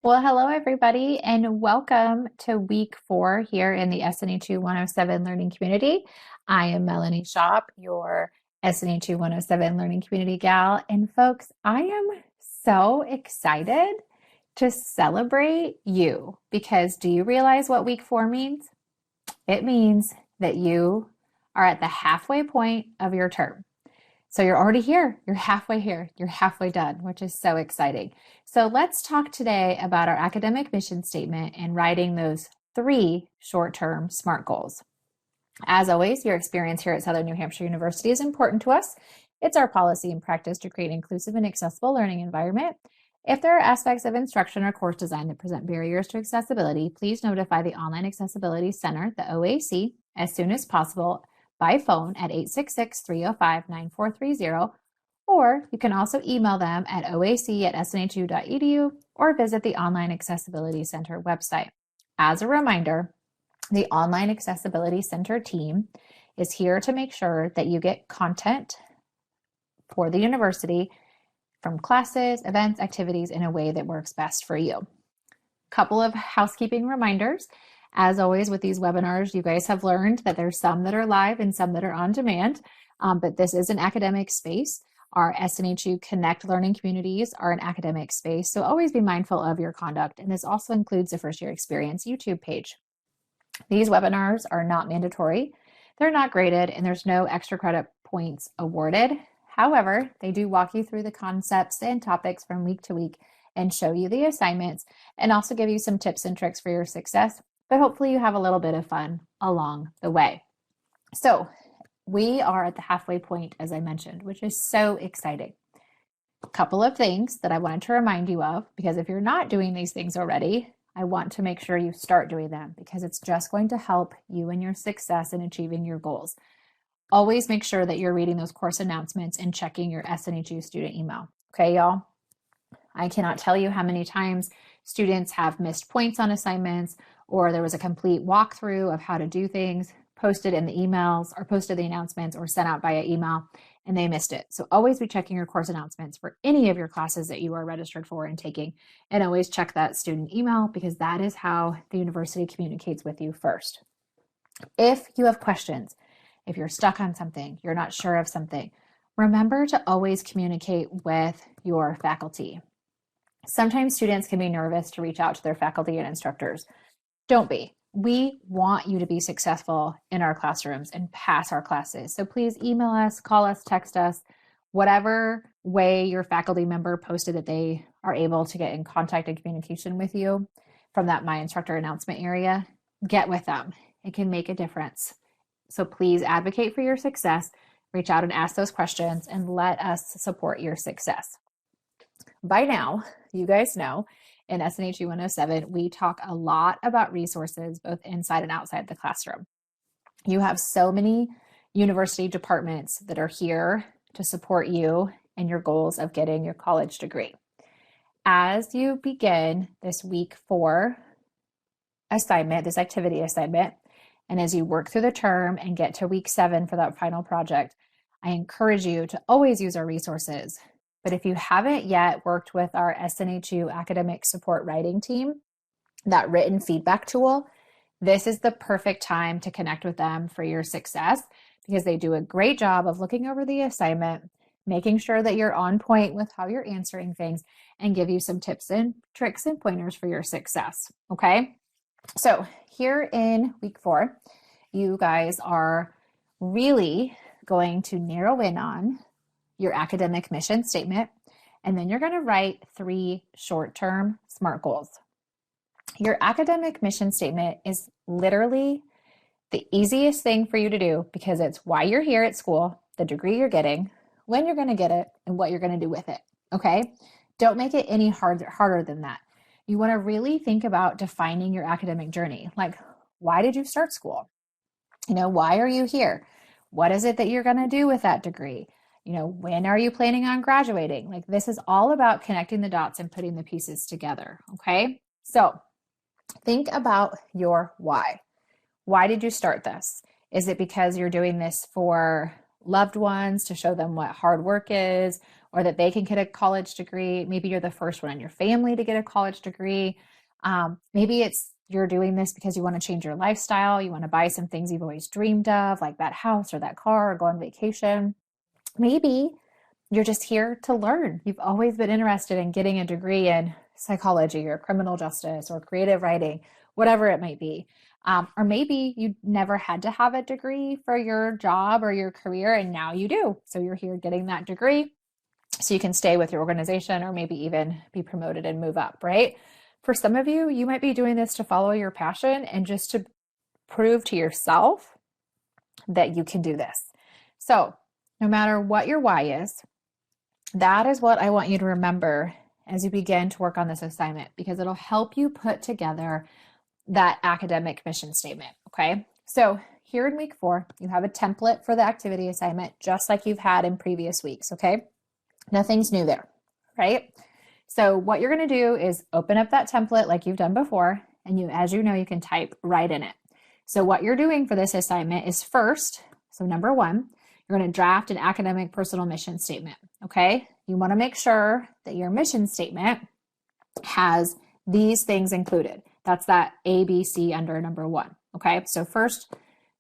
Well, hello everybody, and welcome to week 4 here in the SNHU 107 Learning Community. I am Melanie Shop, your SNHU 107 Learning Community gal. And folks, I am so excited to celebrate you because do you realize what week 4 means? It means that you are at the halfway point of your term. So you're already here. You're halfway here. You're halfway done, which is so exciting. So let's talk today about our academic mission statement and writing those 3 short-term SMART goals. As always, your experience here at Southern New Hampshire University is important to us. It's our policy and practice to create an inclusive and accessible learning environment. If there are aspects of instruction or course design that present barriers to accessibility, please notify the Online Accessibility Center, the OAC, as soon as possible by phone at 866-305-9430, or you can also email them at oac@snhu.edu or visit the Online Accessibility Center website. As a reminder, the Online Accessibility Center team is here to make sure that you get content for the university from classes, events, activities in a way that works best for you. Couple of housekeeping reminders. As always with these webinars, you guys have learned that there's some that are live and some that are on demand, but this is an academic space. Our SNHU Connect learning communities are an academic space, so always be mindful of your conduct. And this also includes the First Year Experience YouTube page. These webinars are not mandatory, they're not graded, and there's no extra credit points awarded. However, they do walk you through the concepts and topics from week to week and show you the assignments and also give you some tips and tricks for your success. But hopefully you have a little bit of fun along the way. So we are at the halfway point, as I mentioned, which is so exciting. A couple of things that I wanted to remind you of, because if you're not doing these things already, I want to make sure you start doing them because it's just going to help you in your success in achieving your goals. Always make sure that you're reading those course announcements and checking your SNHU student email. Okay, y'all? I cannot tell you how many times students have missed points on assignments, or there was a complete walkthrough of how to do things posted in the emails or posted the announcements or sent out via email and they missed it. So always be checking your course announcements for any of your classes that you are registered for and taking, and always check that student email because that is how the university communicates with you first. If you have questions, if you're stuck on something, you're not sure of something, remember to always communicate with your faculty. Sometimes students can be nervous to reach out to their faculty and instructors. Don't be. We want you to be successful in our classrooms and pass our classes. So please email us, call us, text us, whatever way your faculty member posted that they are able to get in contact and communication with you from that My Instructor announcement area, get with them. It can make a difference. So please advocate for your success, reach out and ask those questions, and let us support your success. By now, you guys know in SNHU 107, we talk a lot about resources both inside and outside the classroom. You have so many university departments that are here to support you in your goals of getting your college degree. As you begin this week 4 assignment, this activity assignment, and as you work through the term and get to week 7 for that final project, I encourage you to always use our resources. But if you haven't yet worked with our SNHU Academic Support writing team, that written feedback tool, this is the perfect time to connect with them for your success because they do a great job of looking over the assignment, making sure that you're on point with how you're answering things, and give you some tips and tricks and pointers for your success. Okay? So here in week 4, you guys are really going to narrow in on your academic mission statement, and then you're going to write 3 short-term SMART goals. Your academic mission statement is literally the easiest thing for you to do because it's why you're here at school, the degree you're getting, when you're going to get it, and what you're going to do with it, okay? Don't make it any harder than that. You want to really think about defining your academic journey. Like, why did you start school? Why are you here? What is it that you're going to do with that degree? When are you planning on graduating? Like, this is all about connecting the dots and putting the pieces together, okay? So think about your why. Why did you start this? Is it because you're doing this for loved ones to show them what hard work is? or that they can get a college degree. Maybe you're the first one in your family to get a college degree. Maybe it's you're doing this because you want to change your lifestyle. You want to buy some things you've always dreamed of, like that house or that car, or go on vacation. Maybe you're just here to learn. You've always been interested in getting a degree in psychology or criminal justice or creative writing, whatever it might be. Or maybe you never had to have a degree for your job or your career, and now you do. So you're here getting that degree so you can stay with your organization or maybe even be promoted and move up, right? For some of you, you might be doing this to follow your passion and just to prove to yourself that you can do this. So no matter what your why is, that is what I want you to remember as you begin to work on this assignment, because it'll help you put together that academic mission statement, okay? So here in week 4, you have a template for the activity assignment, just like you've had in previous weeks, okay? Nothing's new there, right? So what you're gonna do is open up that template like you've done before, and as you know, you can type right in it. So what you're doing for this assignment is first, so number 1, you're going to draft an academic personal mission statement, okay? You want to make sure that your mission statement has these things included. That's that A, B, C under number 1, okay? So first,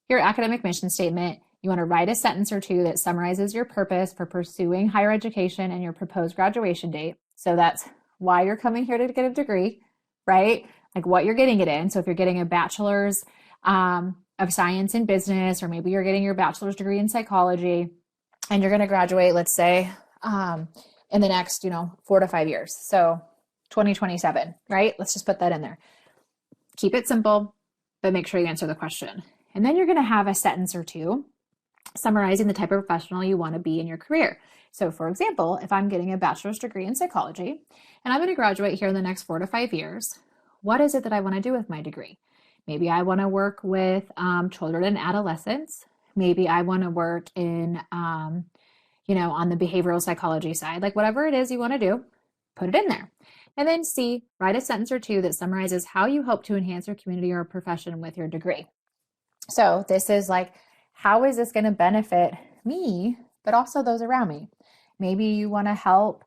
your academic mission statement, you want to write a sentence or two that summarizes your purpose for pursuing higher education and your proposed graduation date. So that's why you're coming here to get a degree, right? Like what you're getting it in. So if you're getting a bachelor's of science in business, or maybe you're getting your bachelor's degree in psychology and you're going to graduate, let's say, in the next, 4 to 5 years. So 2027, right? Let's just put that in there. Keep it simple, but make sure you answer the question. And then you're going to have a sentence or two summarizing the type of professional you want to be in your career. So for example, if I'm getting a bachelor's degree in psychology and I'm going to graduate here in the next 4 to 5 years, what is it that I want to do with my degree? Maybe I want to work with children and adolescents. Maybe I want to work in, on the behavioral psychology side, like whatever it is you want to do, put it in there. And then C, write a sentence or two that summarizes how you hope to enhance your community or profession with your degree. So this is like, how is this going to benefit me, but also those around me? Maybe you want to help,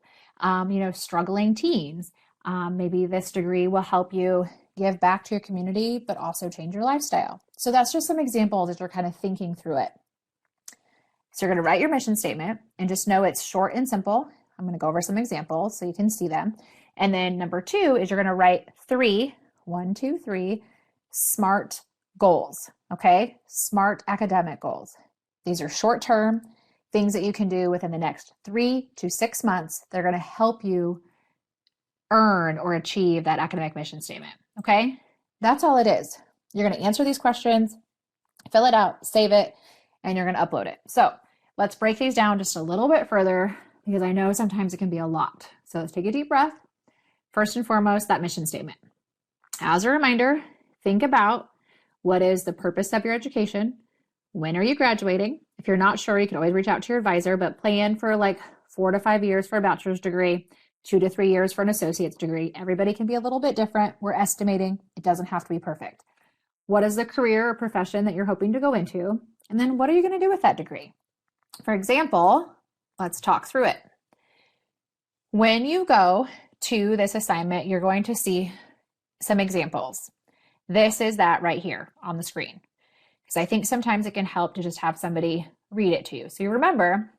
struggling teens. Maybe this degree will help you give back to your community, but also change your lifestyle. So that's just some examples as you're kind of thinking through it. So you're going to write your mission statement and just know it's short and simple. I'm going to go over some examples so you can see them. And then number 2 is you're going to write 3 SMART goals, okay? SMART academic goals. These are short-term things that you can do within the next 3 to 6 months. They're going to help you earn or achieve that academic mission statement, okay? That's all it is. You're going to answer these questions, fill it out, save it, and you're going to upload it. So let's break these down just a little bit further because I know sometimes it can be a lot. So let's take a deep breath. First and foremost, that mission statement. As a reminder, think about what is the purpose of your education? When are you graduating? If you're not sure, you can always reach out to your advisor, but plan for like 4 to 5 years for a bachelor's degree, 2 to 3 years for an associate's degree. Everybody can be a little bit different. We're estimating. It doesn't have to be perfect. What is the career or profession that you're hoping to go into? And then what are you going to do with that degree? For example, let's talk through it. When you go to this assignment, you're going to see some examples. This is that right here on the screen. Because I think sometimes it can help to just have somebody read it to you. So you remember,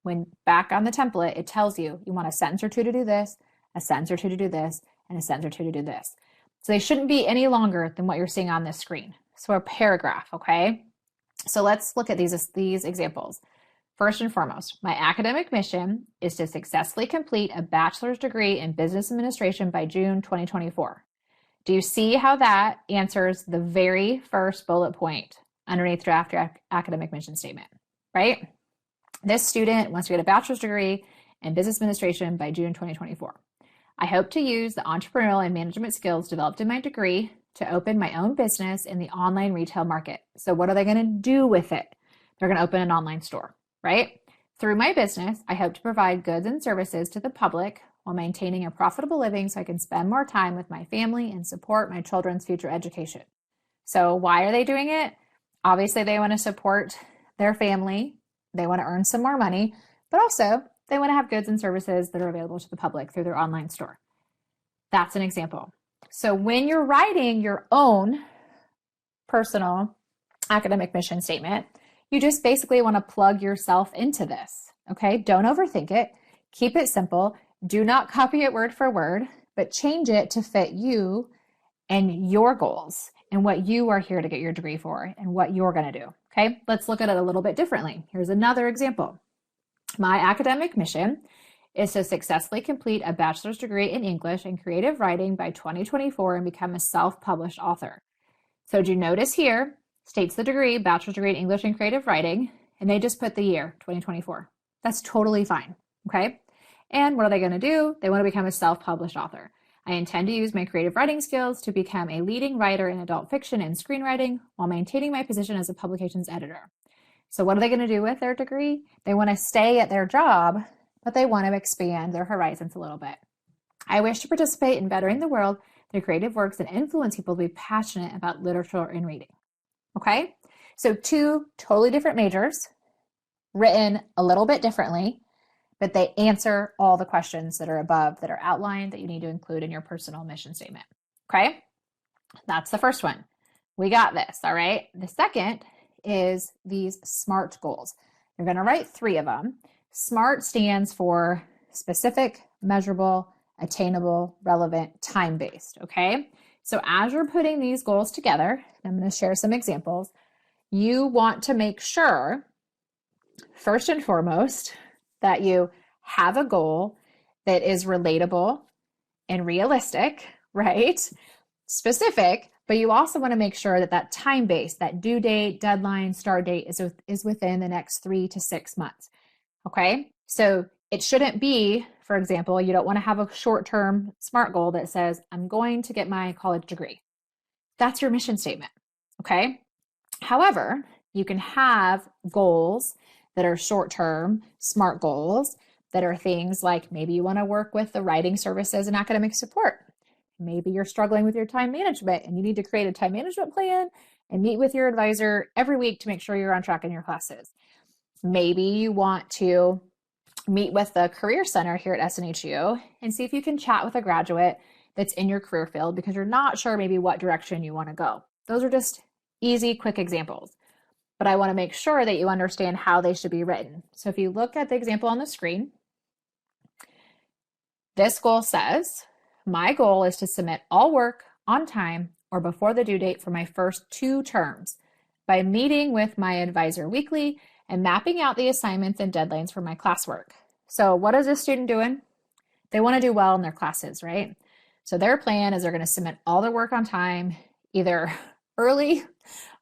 when back on the template, it tells you want a sentence or two to do this, a sentence or two to do this, and a sentence or two to do this. So they shouldn't be any longer than what you're seeing on this screen. So a paragraph, okay? So let's look at these examples. First and foremost, my academic mission is to successfully complete a bachelor's degree in business administration by June 2024. Do you see how that answers the very first bullet point underneath draft your academic mission statement, right? This student wants to get a bachelor's degree in business administration by June 2024. I hope to use the entrepreneurial and management skills developed in my degree to open my own business in the online retail market. So what are they going to do with it? They're going to open an online store, right? Through my business, I hope to provide goods and services to the public while maintaining a profitable living so I can spend more time with my family and support my children's future education. So why are they doing it? Obviously, they want to support their family. They want to earn some more money, but also they want to have goods and services that are available to the public through their online store. That's an example. So when you're writing your own personal academic mission statement, you just basically want to plug yourself into this, okay? Don't overthink it. Keep it simple. Do not copy it word for word, but change it to fit you and your goals and what you are here to get your degree for and what you're going to do, okay? Let's look at it a little bit differently. Here's another example. My academic mission is to successfully complete a bachelor's degree in English and creative writing by 2024 and become a self-published author. So do you notice here, states the degree, bachelor's degree in English and creative writing, and they just put the year, 2024. That's totally fine, okay? And what are they going to do? They want to become a self-published author. I intend to use my creative writing skills to become a leading writer in adult fiction and screenwriting while maintaining my position as a publications editor. So what are they going to do with their degree? They want to stay at their job, but they want to expand their horizons a little bit. I wish to participate in bettering the world through creative works and influence people to be passionate about literature and reading. Okay? So two totally different majors, written a little bit differently, but they answer all the questions that are above that are outlined that you need to include in your personal mission statement. Okay? That's the first one. We got this, all right? The second is these SMART goals. You're going to write 3 of them. SMART stands for specific, measurable, attainable, relevant, time-based, okay? So as you're putting these goals together, I'm going to share some examples, you want to make sure, first and foremost, that you have a goal that is relatable and realistic, right? Specific, but you also want to make sure that that time-based, that due date, deadline, start date is within the next 3 to 6 months. Okay, so it shouldn't be, for example, you don't want to have a short-term SMART goal that says, I'm going to get my college degree. That's your mission statement, okay? However, you can have goals that are short-term SMART goals that are things like maybe you want to work with the writing services and academic support. Maybe you're struggling with your time management and you need to create a time management plan and meet with your advisor every week to make sure you're on track in your classes. Maybe you want to meet with the Career Center here at SNHU and see if you can chat with a graduate that's in your career field because you're not sure maybe what direction you want to go. Those are just easy, quick examples. But I want to make sure that you understand how they should be written. So if you look at the example on the screen, this goal says, my goal is to submit all work on time or before the due date for my first 2 terms by meeting with my advisor weekly and mapping out the assignments and deadlines for my classwork. So what is this student doing? They want to do well in their classes, right? So their plan is they're going to submit all their work on time, either early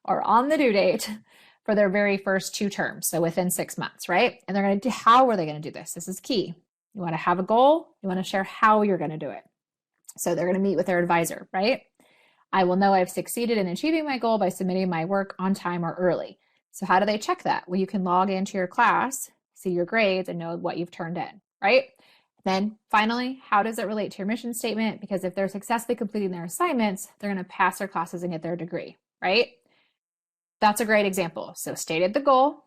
or on the due date for their very first 2 terms, so within 6 months, right? And they're going to do, how are they going to do this? This is key. You want to have a goal. You want to share how you're going to do it. So they're going to meet with their advisor, right? I will know I've succeeded in achieving my goal by submitting my work on time or early. So how do they check that? Well, you can log into your class, see your grades, and know what you've turned in, right? Then finally, how does it relate to your mission statement? Because if they're successfully completing their assignments, they're going to pass their classes and get their degree, right? That's a great example. So stated the goal,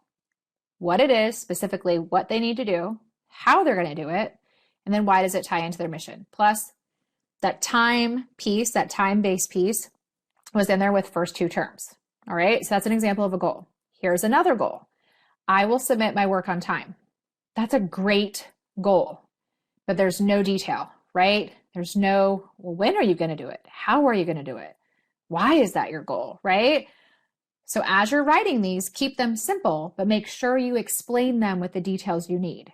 what it is, specifically what they need to do, how they're going to do it, and then why does it tie into their mission? Plus, that time piece, that time-based piece was in there with first 2 terms, all right? So that's an example of a goal. Here's another goal. I will submit my work on time. That's a great goal, but there's no detail, right? There's no, well, when are you going to do it? How are you going to do it? Why is that your goal, right? So as you're writing these, keep them simple, but make sure you explain them with the details you need.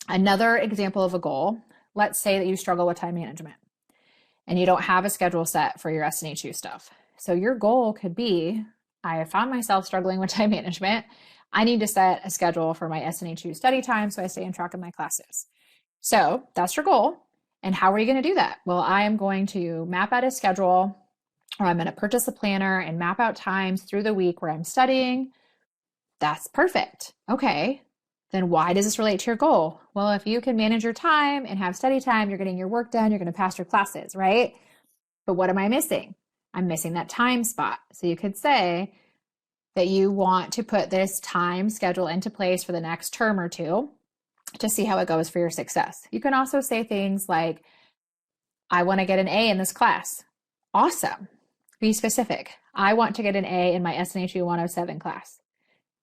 Another example of a goal, let's say that you struggle with time management and you don't have a schedule set for your SNHU stuff. So your goal could be, I have found myself struggling with time management. I need to set a schedule for my SNHU study time so I stay on track of my classes. So that's your goal. And how are you going to do that? Well, I am going to map out a schedule, or I'm going to purchase a planner and map out times through the week where I'm studying. That's perfect. Okay. Then why does this relate to your goal? Well, if you can manage your time and have study time, you're getting your work done, you're going to pass your classes, right? But what am I missing? I'm missing that time spot. So you could say that you want to put this time schedule into place for the next term or 2. to see how it goes for your success. You can also say things like, I want to get an A in this class. Awesome. Be specific. I want to get an A in my SNHU 107 class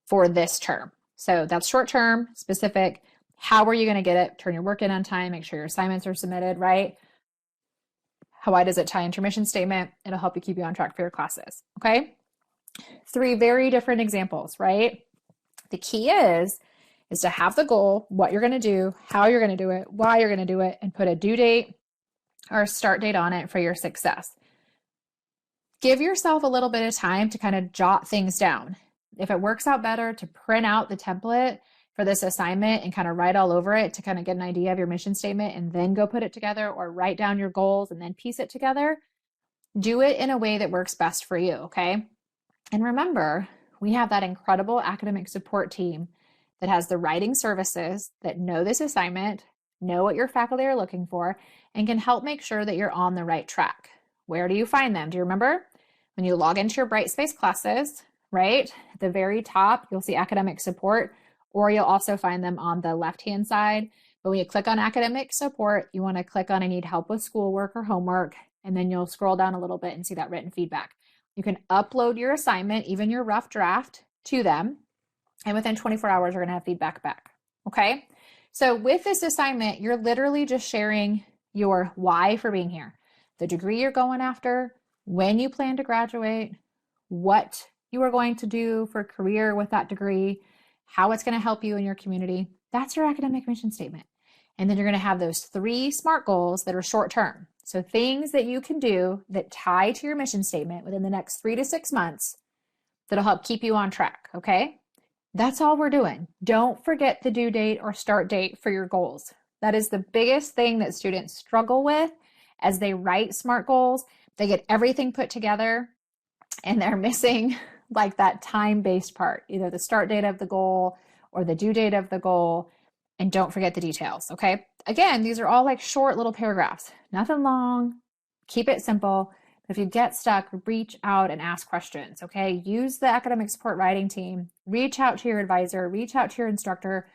for this term. So that's short term, specific. How are you going to get it? Turn your work in on time, make sure your assignments are submitted, right? Why does it tie into your mission statement? It'll help you keep you on track for your classes, okay? 3 very different examples, right? The key is to have the goal, what you're going to do, how you're going to do it, why you're going to do it, and put a due date or a start date on it for your success. Give yourself a little bit of time to kind of jot things down. If it works out better to print out the template for this assignment and kind of write all over it to kind of get an idea of your mission statement and then go put it together, or write down your goals and then piece it together, do it in a way that works best for you, okay? And remember, we have that incredible academic support team that has the writing services that know this assignment, know what your faculty are looking for, and can help make sure that you're on the right track. Where do you find them? Do you remember? When you log into your Brightspace classes, right? At the very top, you'll see academic support, or you'll also find them on the left-hand side. But when you click on academic support, you want to click on I need help with schoolwork or homework, and then you'll scroll down a little bit and see that written feedback. You can upload your assignment, even your rough draft, to them, and within 24 hours, you're going to have feedback back, okay? So with this assignment, you're literally just sharing your why for being here, the degree you're going after, when you plan to graduate, what you are going to do for a career with that degree, how it's going to help you in your community. That's your academic mission statement. And then you're going to have those 3 SMART goals that are short term. So things that you can do that tie to your mission statement within the next 3 to 6 months that'll help keep you on track, okay? That's all we're doing. Don't forget the due date or start date for your goals. That is the biggest thing that students struggle with as they write SMART goals. They get everything put together and they're missing like that time-based part, either the start date of the goal or the due date of the goal. And don't forget the details, okay? Again, these are all like short little paragraphs, nothing long. Keep it simple. If you get stuck, reach out and ask questions, okay? Use the academic support writing team. Reach out to your advisor, reach out to your instructor.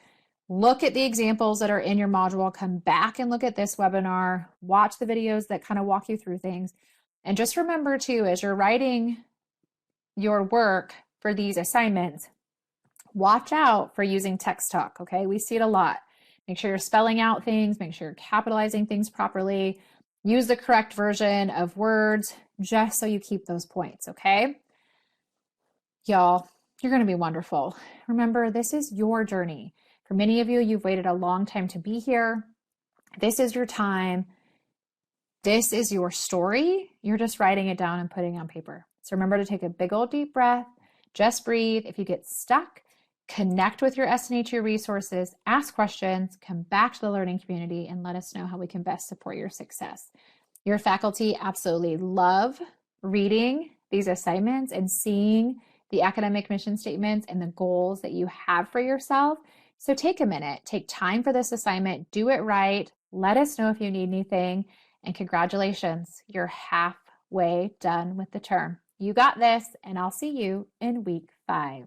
Look at the examples that are in your module. Come back and look at this webinar. Watch the videos that kind of walk you through things. And just remember too, as you're writing your work for these assignments, watch out for using text talk, okay? We see it a lot. Make sure you're spelling out things, make sure you're capitalizing things properly. Use the correct version of words just so you keep those points, okay? Y'all, you're going to be wonderful. Remember, this is your journey. For many of you, you've waited a long time to be here. This is your time. This is your story. You're just writing it down and putting it on paper. So remember to take a big old deep breath. Just breathe. If you get stuck, connect with your SNHU resources, ask questions, come back to the learning community, and let us know how we can best support your success. Your faculty absolutely love reading these assignments and seeing the academic mission statements and the goals that you have for yourself. So take a minute, take time for this assignment, do it right. Let us know if you need anything, and congratulations, you're halfway done with the term. You got this, and I'll see you in week 5.